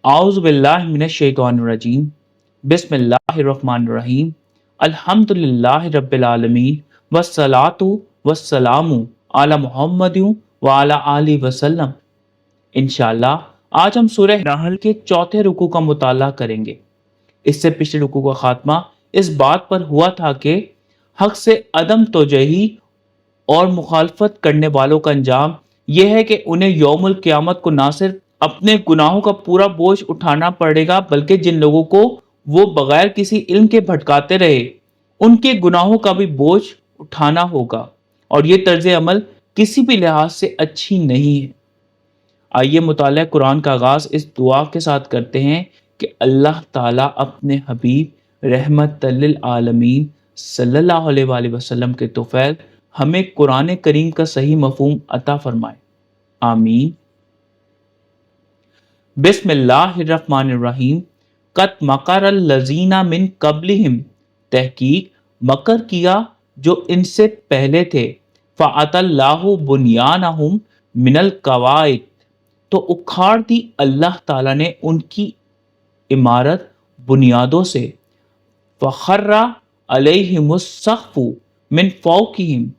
اعوذ باللہ من الشیطان الرجیم بسم اللہ الرحمن الرحیم الحمدللہ رب العالمین والصلاۃ والسلام علی محمد وعلی آلہ وسلم۔ انشاءاللہ آج ہم سورہ نحل کے چوتھے رکوع کا مطالعہ کریں گے۔ اس سے پچھلے رکوع کا خاتمہ اس بات پر ہوا تھا کہ حق سے عدم توجہی اور مخالفت کرنے والوں کا انجام یہ ہے کہ انہیں یوم القیامت کو نہ صرف اپنے گناہوں کا پورا بوجھ اٹھانا پڑے گا، بلکہ جن لوگوں کو وہ بغیر کسی علم کے بھٹکاتے رہے ان کے گناہوں کا بھی بوجھ اٹھانا ہوگا، اور یہ طرز عمل کسی بھی لحاظ سے اچھی نہیں ہے۔ آئیے مطالعہ قرآن کا آغاز اس دعا کے ساتھ کرتے ہیں کہ اللہ تعالیٰ اپنے حبیب رحمت للعالمین صلی اللہ علیہ وآلہ وسلم کے توفیل ہمیں قرآن کریم کا صحیح مفہوم عطا فرمائے، آمین۔ بسم اللہ الرحمن الرحیم۔ قد مکر الذین من قبلہم، تحقیق مکر کیا جو ان سے پہلے تھے، فَأَتَى اللَّهُ بُنْيَانَهُمْ مِنَ الْقَوَاعِدِ، تو اکھاڑ دی اللہ تعالیٰ نے ان کی عمارت بنیادوں سے، فَخَرَّ عَلَيْهِمُ السَّقْفُ مِنْ فَوْقِهِمْ،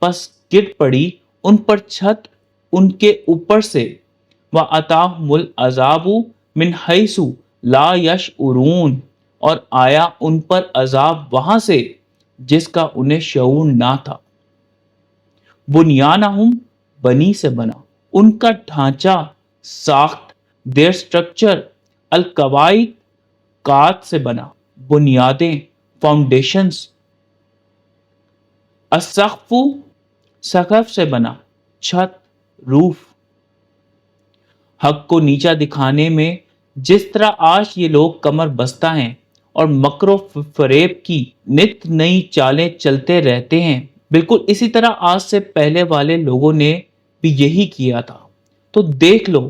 پس گر پڑی ان پر چھت ان کے اوپر سے، وَأَتَاهُمُ الْعَذَابُ مِنْ حَيْثُ لَا يَشْعُرُونَ، اور آیا ان پر عذاب وہاں سے جس کا انہیں شعور نہ تھا۔ بنیانہم، بنی سے بنا، ان کا ڈھانچہ، ساخت، their structure، القواعد، قاعد سے بنا، بنیادیں، فاؤنڈیشنز، السقف، سقف سے بنا، چھت، روف۔ حق کو نیچا دکھانے میں جس طرح آج یہ لوگ کمر بستہ ہیں اور مکر و فریب کی نت نئی چالیں چلتے رہتے ہیں، بالکل اسی طرح آج سے پہلے والے لوگوں نے بھی یہی کیا تھا۔ تو دیکھ لو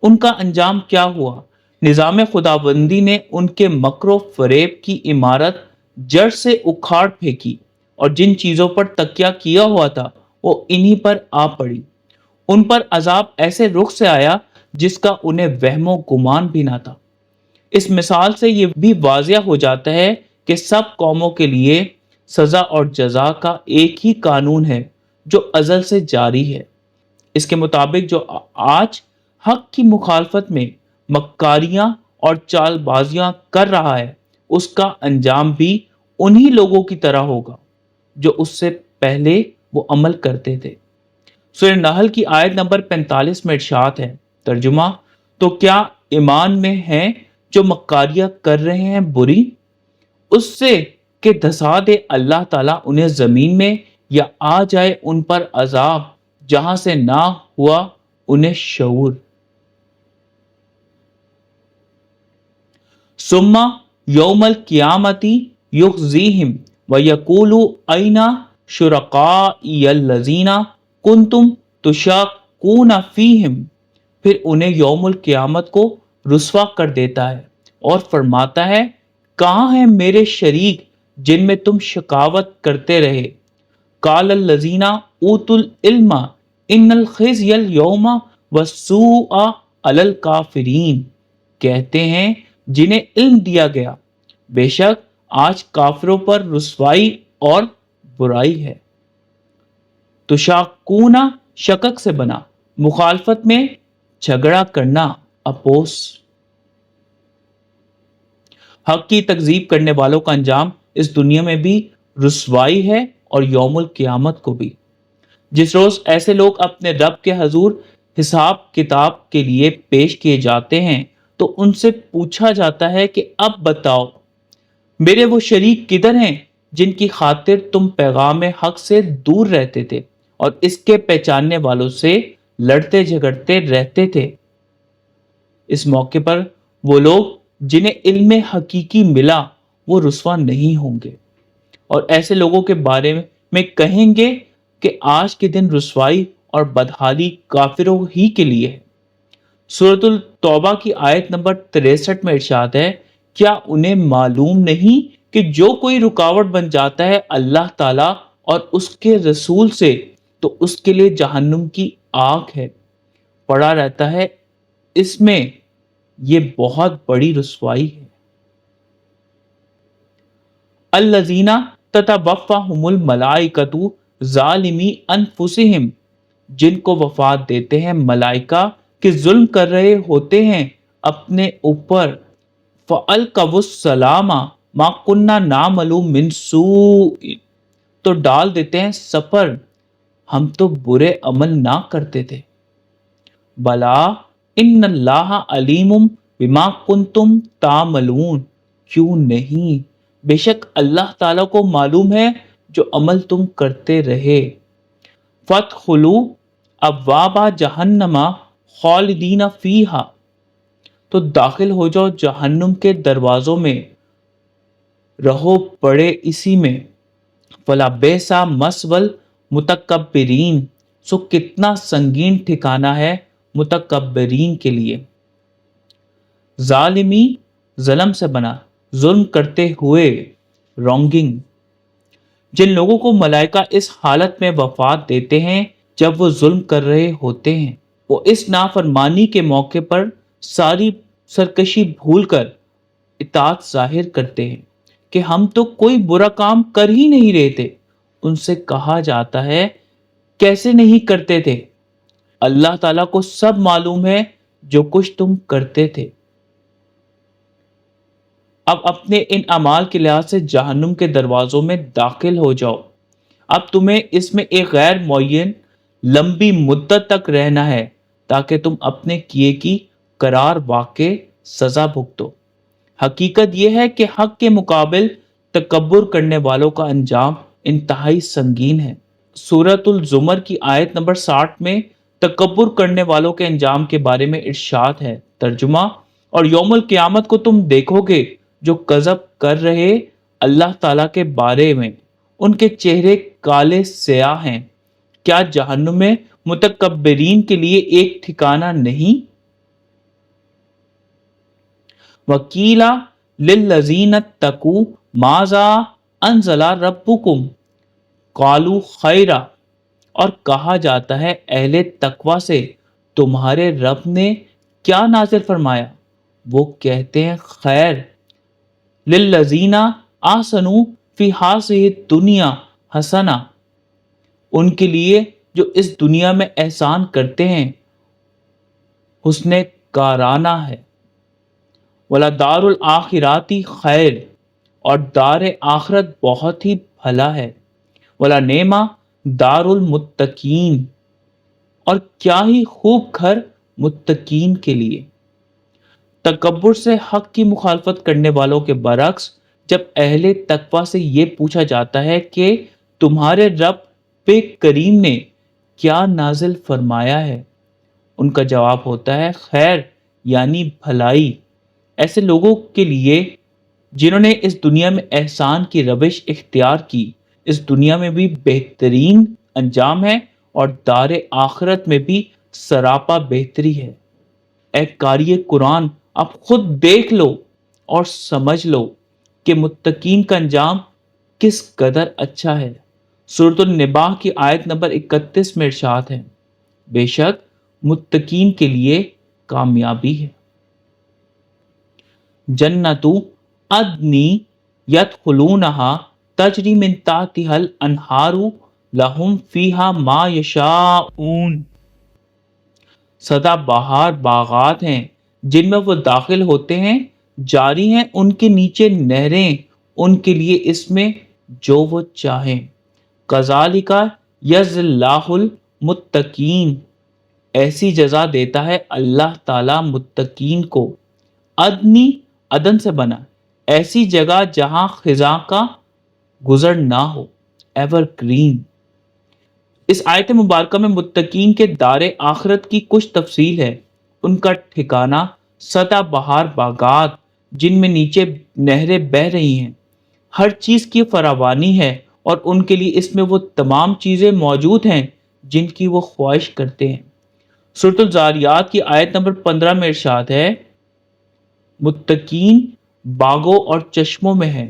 ان کا انجام کیا ہوا۔ نظام خداوندی نے ان کے مکر و فریب کی عمارت جڑ سے اکھاڑ پھینکی، اور جن چیزوں پر تکیہ کیا ہوا تھا وہ انہی پر آ پڑی۔ ان پر عذاب ایسے رخ سے آیا جس کا انہیں وہم و گمان بھی نہ تھا۔ اس مثال سے یہ بھی واضح ہو جاتا ہے کہ سب قوموں کے لیے سزا اور جزا کا ایک ہی قانون ہے جو ازل سے جاری ہے۔ اس کے مطابق جو آج حق کی مخالفت میں مکاریاں اور چال بازیاں کر رہا ہے، اس کا انجام بھی انہی لوگوں کی طرح ہوگا جو اس سے پہلے وہ عمل کرتے تھے۔ سورہ نحل کی آیت نمبر 45 میں ارشاد ہے، ترجمہ: تو کیا ایمان میں ہیں جو مکاریاں کر رہے ہیں بری، اس سے کہ دھسا دے اللہ تعالیٰ انہیں زمین میں، یا آ جائے ان پر عذاب جہاں سے نہ ہوا انہیں شعور۔ ثم یوم القیامت یخزیہم ویقول این شرکائی الذین کنتم تشاقون فیہم، پھر انہیں یوم القیامت کو رسوا کر دیتا ہے اور فرماتا ہے، کہاں ہیں میرے شریک جن میں تم شقاوت کرتے رہے۔ قال الذین اوتوا العلم ان الخزی اليوم والسوء علی الکافرین، کہتے ہیں جنہیں علم دیا گیا، بے شک آج کافروں پر رسوائی اور برائی ہے۔ تشاقون، شقق سے بنا، مخالفت میں جھگڑا کرنا، اپوس۔ حق کی تکذیب کرنے والوں کا انجام اس دنیا میں بھی رسوائی ہے اور یوم القیامت کو بھی، جس روز ایسے لوگ اپنے رب کے حضور حساب کتاب کے لیے پیش کیے جاتے ہیں تو ان سے پوچھا جاتا ہے کہ اب بتاؤ میرے وہ شریک کدھر ہیں جن کی خاطر تم پیغام حق سے دور رہتے تھے اور اس کے پہچاننے والوں سے لڑتے جھگڑتے رہتے تھے۔ اس موقع پر وہ لوگ جنہیں علم حقیقی ملا وہ رسوا نہیں ہوں گے، اور ایسے لوگوں کے بارے میں کہیں گے کہ آج کے دن رسوائی اور بدحالی کافروں ہی کے لیے ہے۔ سورۃ التوبہ کی آیت نمبر 63 میں ارشاد ہے، کیا انہیں معلوم نہیں کہ جو کوئی رکاوٹ بن جاتا ہے اللہ تعالیٰ اور اس کے رسول سے تو اس کے لیے جہنم کی آگ ہے، پڑا رہتا ہے اس میں یہ بہت بڑی رسوائی ہے۔ الذین تتوفاہم الملائکۃ ظالمی انفسہم، جن کو وفات دیتے ہیں ملائکہ کہ ظلم کر رہے ہوتے ہیں اپنے اوپر۔ فَأَلْقَوُا السَّلَامَ مَا كُنَّا نَعْمَلُ مِنْ سُوءٍ، تو ڈال دیتے ہیں سفر، ہم تو برے عمل نہ کرتے تھے۔ بلا ان اللہ علیم بما کنتم تعملون، کیوں نہیں، بے شک اللہ تعالیٰ کو معلوم ہے جو عمل تم کرتے رہے۔ فَادْخُلُوا أَبْوَابَ جَهَنَّمَ خَالِدِينَ فِيهَا، تو داخل ہو جاؤ جہنم کے دروازوں میں، رہو پڑے اسی میں۔ فَلَبِئْسَ مَثْوَى الْمُتَکَبِّرِینَ، سو کتنا سنگین ٹھکانہ ہے متکبرین کے لیے۔ ظالمی ظلم سے بنا، ظلم کرتے ہوئے، رونگنگ۔ جن لوگوں کو ملائکہ اس حالت میں وفات دیتے ہیں جب وہ ظلم کر رہے ہوتے ہیں، وہ اس نافرمانی کے موقع پر ساری سرکشی بھول کر اطاعت ظاہر کرتے ہیں کہ ہم تو کوئی برا کام کر ہی نہیں رہے تھے۔ ان سے کہا جاتا ہے کیسے نہیں کرتے تھے، اللہ تعالیٰ کو سب معلوم ہے جو کچھ تم کرتے تھے۔ اب اپنے ان اعمال کے لحاظ سے جہنم کے دروازوں میں داخل ہو جاؤ۔ اب تمہیں اس میں ایک غیر معین لمبی مدت تک رہنا ہے تاکہ تم اپنے کیے کی قرار واقع سزا بھگتو۔ حقیقت یہ ہے کہ حق کے مقابل تکبر کرنے والوں کا انجام انتہائی سنگین ہے۔ سورۃ الزمر کی آیت نمبر 60 میں تکبر کرنے والوں کے انجام کے بارے میں ارشاد ہے۔ ترجمہ، اور یوم القیامت کو تم دیکھو گے جو کذب کر رہے اللہ تعالیٰ کے بارے میں، ان کے چہرے کالے سیاہ ہیں، کیا جہنم میں متکبرین کے لیے ایک ٹھکانہ نہیں؟ وَقِیلَ لِلَّذِینَ اتَّقُوا مَاذَا أَنزَلَ رَبُّکُمْ قَالُوا خَیْرًا، اور کہا جاتا ہے اہل تقوی سے تمہارے رب نے کیا نازل فرمایا؟ وہ کہتے ہیں خیر۔ لِلَّذِینَ أَحْسَنُوا فِی ہَذِهِ الدُّنْیَا حَسَنَۃٌ، ان کے لیے جو اس دنیا میں احسان کرتے ہیں حسن کارانہ ہے۔ وَلَدَارُ الْآخِرَةِ خیر، اور دار آخرت بہت ہی بھلا ہے۔ وَلَنِعْمَ دَارُ الْمُتَّقِینَ، اور کیا ہی خوب گھر متقین کے لیے۔ تکبر سے حق کی مخالفت کرنے والوں کے برعکس جب اہل تقوی سے یہ پوچھا جاتا ہے کہ تمہارے رب بے کریم نے کیا نازل فرمایا ہے، ان کا جواب ہوتا ہے خیر، یعنی بھلائی۔ ایسے لوگوں کے لیے جنہوں نے اس دنیا میں احسان کی روش اختیار کی، اس دنیا میں بھی بہترین انجام ہے اور دار آخرت میں بھی سراپا بہتری ہے۔ اے قاری قرآن، اب خود دیکھ لو اور سمجھ لو کہ متقین کا انجام کس قدر اچھا ہے۔ سورۃ النباہ کی آیت نمبر 31 میں ارشاد ہے، بے شک متقین کے لیے کامیابی ہے۔ جنت عدن یدخلونہا تجری من تحتہا الانہار لہم فیہا ما یشاءون، سدا بہار باغات ہیں جن میں وہ داخل ہوتے ہیں، جاری ہیں ان کے نیچے نہریں ان کے لیے اس میں جو وہ چاہیں۔ کذالک یجزی اللہ المتقین، ایسی جزا دیتا ہے اللہ تعالی متقین کو۔ عدنی، عدن سے بنا، ایسی جگہ جہاں خزاں کا گزر نہ ہو، ایور گرین۔ اس آیت مبارکہ میں متقین کے دار آخرت کی کچھ تفصیل ہے۔ ان کا ٹھکانہ سدا بہار باغات جن میں نیچے نہریں بہہ رہی ہیں، ہر چیز کی فراوانی ہے اور ان کے لیے اس میں وہ تمام چیزیں موجود ہیں جن کی وہ خواہش کرتے ہیں۔ سورۃ الزاریات کی آیت نمبر 15 میں ارشاد ہے، متقین باغوں اور چشموں میں ہیں،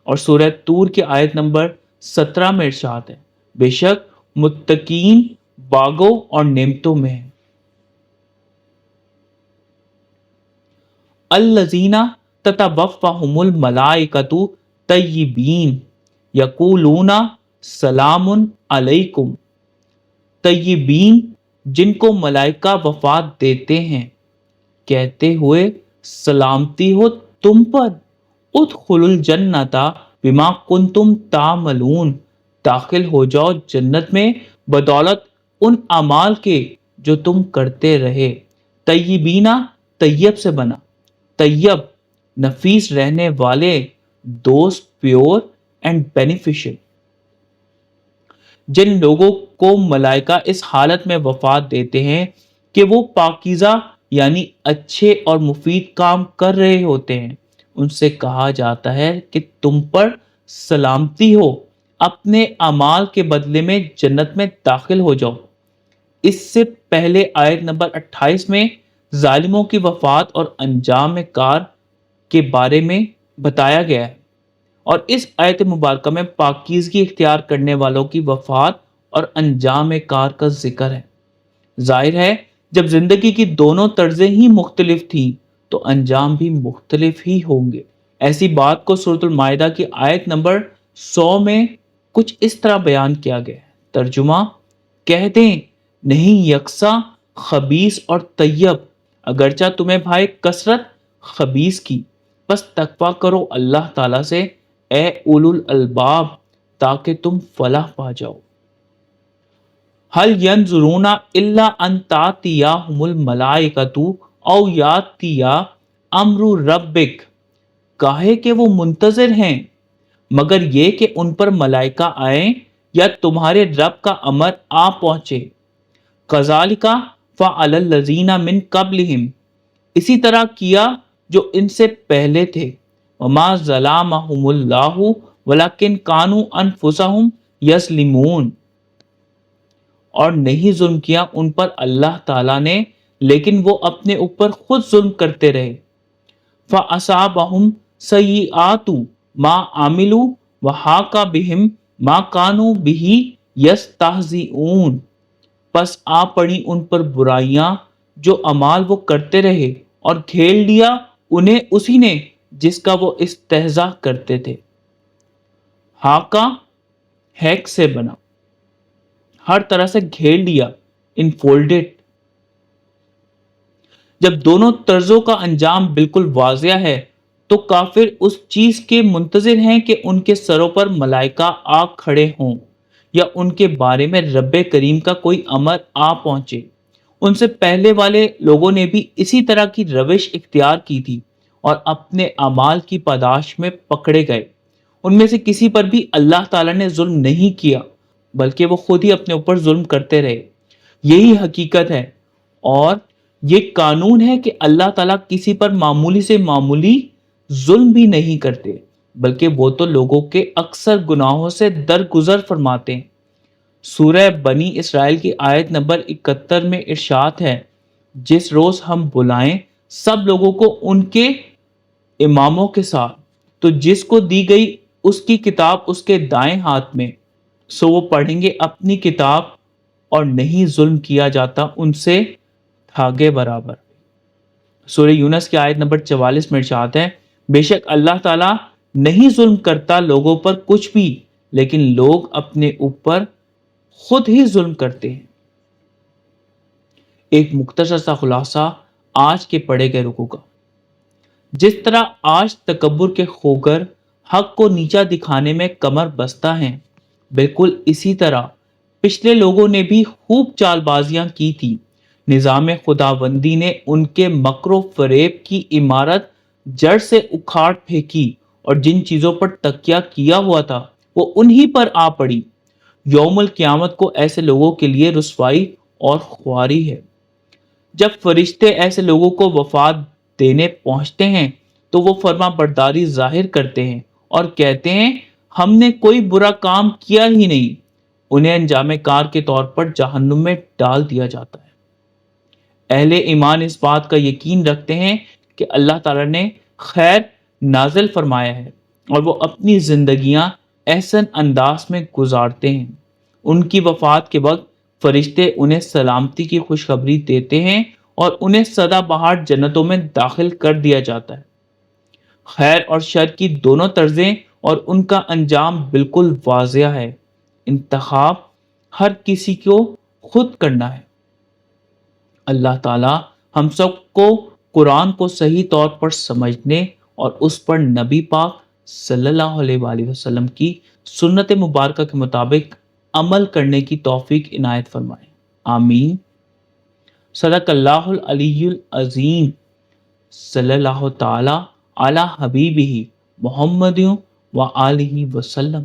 اور سورہ طور کی آیت نمبر 17 میں ارشاد ہے، بے شک متقین باغوں اور نعمتوں میں ہیں۔ الذین تتوفاہم الملائکۃ طیبین یقولون سلام علیکم، طیبین جن کو ملائکہ وفات دیتے ہیں کہتے ہوئے سلامتی ہو تم پر، ادخلوا الجنت بما کنتم تعملون، داخل ہو جاؤ جنت میں بدولت ان اعمال کے جو تم کرتے رہے۔ طیبینہ طیب سے بنا، طیب نفیس رہنے والے، دوست پیور اینڈ بینیفیشل۔ جن لوگوں کو ملائکہ اس حالت میں وفات دیتے ہیں کہ وہ پاکیزہ یعنی اچھے اور مفید کام کر رہے ہوتے ہیں، ان سے کہا جاتا ہے کہ تم پر سلامتی ہو، اپنے اعمال کے بدلے میں جنت میں داخل ہو جاؤ۔ اس سے پہلے آیت نمبر 28 میں ظالموں کی وفات اور انجام کار کے بارے میں بتایا گیا ہے، اور اس آیت مبارکہ میں پاکیزگی اختیار کرنے والوں کی وفات اور انجام کار کا ذکر ہے۔ ظاہر ہے جب زندگی کی دونوں طرزیں ہی مختلف تھیں تو انجام بھی مختلف ہی ہوں گے۔ ایسی بات کو سورۃ المائدہ کی آیت نمبر 100 میں کچھ اس طرح بیان کیا گیا ہے۔ ترجمہ: کہہ دیں نہیں یکساں خبیث اور طیب، اگرچہ تمہیں بھائی کثرت خبیث کی، بس تقویٰ کرو اللہ تعالیٰ سے اے اولو الالباب تاکہ تم فلاح پا جاؤ۔ هل ينظرون الا ان تأتيهم الملائکۃ او یاتی امر ربک، کاہے کہ وہ منتظر ہیں مگر یہ کہ ان پر ملائکہ آئیں یا تمہارے رب کا امر آ پہنچے۔ کذالک فعل الذین من قبلہم، اسی طرح کیا جو ان سے پہلے تھے۔ وما ظلمہم اللہ ولکن کانوا انفسہم یظلمون، اور نہیں ظلم کیا ان پر اللہ تعالیٰ نے لیکن وہ اپنے اوپر خود ظلم کرتے رہے۔ فَأَصَابَهُمْ سَيِّئَاتُ مَا عَمِلُوا وَحَاقَ بِهِمْ مَا كَانُوا بِهِ يَسْتَهْزِئُونَ، پس آ پڑی ان پر برائیاں جو اعمال وہ کرتے رہے، اور گھیر لیا انہیں اسی نے جس کا وہ استہزاء کرتے تھے۔ حاقہ ہیک سے بنا، ہر طرح سے گھیر لیا، انفولڈڈ۔ جب دونوں طرزوں کا انجام بالکل واضح ہے تو کافر اس چیز کے منتظر ہیں کہ ان کے سروں پر ملائکہ آ کھڑے ہوں یا ان کے بارے میں رب کریم کا کوئی امر آ پہنچے۔ ان سے پہلے والے لوگوں نے بھی اسی طرح کی روش اختیار کی تھی اور اپنے اعمال کی پاداش میں پکڑے گئے۔ ان میں سے کسی پر بھی اللہ تعالیٰ نے ظلم نہیں کیا بلکہ وہ خود ہی اپنے اوپر ظلم کرتے رہے۔ یہی حقیقت ہے اور یہ قانون ہے کہ اللہ تعالیٰ کسی پر معمولی سے معمولی ظلم بھی نہیں کرتے، بلکہ وہ تو لوگوں کے اکثر گناہوں سے درگزر فرماتے ہیں۔ سورہ بنی اسرائیل کی آیت نمبر 71 میں ارشاد ہے، جس روز ہم بلائیں سب لوگوں کو ان کے اماموں کے ساتھ، تو جس کو دی گئی اس کی کتاب اس کے دائیں ہاتھ میں، سو وہ پڑھیں گے اپنی کتاب اور نہیں ظلم کیا جاتا ان سے دھاگے برابر۔ سورہ یونس کی آیت نمبر 44 میں ارشاد ہے، بے شک اللہ تعالیٰ نہیں ظلم کرتا لوگوں پر کچھ بھی، لیکن لوگ اپنے اوپر خود ہی ظلم کرتے ہیں۔ ایک مختصر سا خلاصہ آج کے پڑھے گئے رکوع کا۔ جس طرح آج تکبر کے خوگر حق کو نیچا دکھانے میں کمر بستہ ہیں، بالکل اسی طرح پچھلے لوگوں نے بھی خوب چال بازیاں کی تھی۔ نظام خداوندی نے ان کے مکر و فریب کی عمارت جڑ سے اکھاڑ پھینکی اور جن چیزوں پر تکیہ کیا ہوا تھا وہ انہی پر آ پڑی۔ یوم القیامت کو ایسے لوگوں کے لیے رسوائی اور خواری ہے۔ جب فرشتے ایسے لوگوں کو وفات دینے پہنچتے ہیں تو وہ فرما برداری ظاہر کرتے ہیں اور کہتے ہیں ہم نے کوئی برا کام کیا ہی نہیں۔ انہیں انجام کار کے طور پر جہنم میں ڈال دیا جاتا ہے۔ اہل ایمان اس بات کا یقین رکھتے ہیں کہ اللہ تعالیٰ نے خیر نازل فرمایا ہے اور وہ اپنی زندگیاں احسن انداز میں گزارتے ہیں۔ ان کی وفات کے وقت فرشتے انہیں سلامتی کی خوشخبری دیتے ہیں اور انہیں سدا بہار جنتوں میں داخل کر دیا جاتا ہے۔ خیر اور شر کی دونوں طرزیں اور ان کا انجام بالکل واضح ہے۔ انتخاب ہر کسی کو خود کرنا ہے۔ اللہ تعالی ہم سب کو قرآن کو صحیح طور پر سمجھنے اور اس پر نبی پاک صلی اللہ علیہ وآلہ وسلم کی سنت مبارکہ کے مطابق عمل کرنے کی توفیق عنایت فرمائے، آمین۔ صدق اللہ العلی العظیم۔ صلی اللہ تعالی علی حبیبہ محمد و آلہ وسلم۔